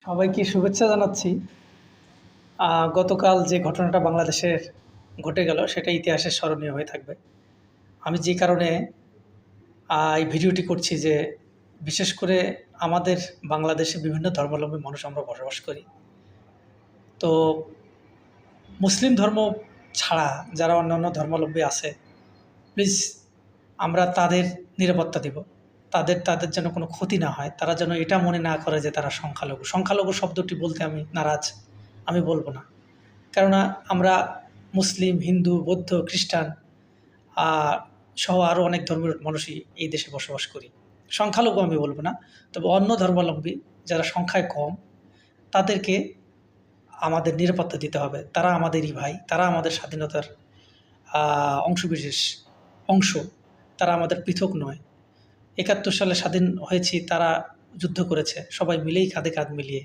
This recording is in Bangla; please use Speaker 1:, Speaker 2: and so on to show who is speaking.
Speaker 1: সবাইকে শুভেচ্ছা জানাচ্ছি। গতকাল যে ঘটনাটা বাংলাদেশের ঘটে গেল সেটা ইতিহাসে স্মরণীয় হয়ে থাকবে। আমি যে কারণে এই ভিডিওটি করছি যে বিশেষ করে আমাদের বাংলাদেশে বিভিন্ন ধর্মাবলম্বী মানুষ আমরা বসবাস করি। তো মুসলিম ধর্ম ছাড়া যারা অন্যান্য ধর্মাবলম্বী আছে, প্লিজ আমরা তাদের নিরাপত্তা দিব। তাদের যেন কোনো ক্ষতি না হয়। তারা যেন এটা মনে না করে যে তারা সংখ্যালঘু। সংখ্যালঘু শব্দটি বলতে আমি নারাজ। আমি বলব না। কেননা আমরা মুসলিম, হিন্দু, বৌদ্ধ, খ্রিস্টান আ সহ আরও অনেক ধর্মের মানুষই এই দেশে বসবাস করি। সংখ্যালঘু আমি বলব না। তবে অন্য ধর্মাবলম্বী যারা সংখ্যায় কম, তাদেরকে আমাদের নিরাপত্তা দিতে হবে। তারা আমাদেরই ভাই। তারা আমাদের স্বাধীনতার আ অংশবিশেষ অংশ। তারা আমাদের পৃথক নয়। ৭১ সালে স্বাধীন হয়েছি, তারা যুদ্ধ করেছে। সবাই মিলেই কাঁধে কাঁধ মিলিয়ে।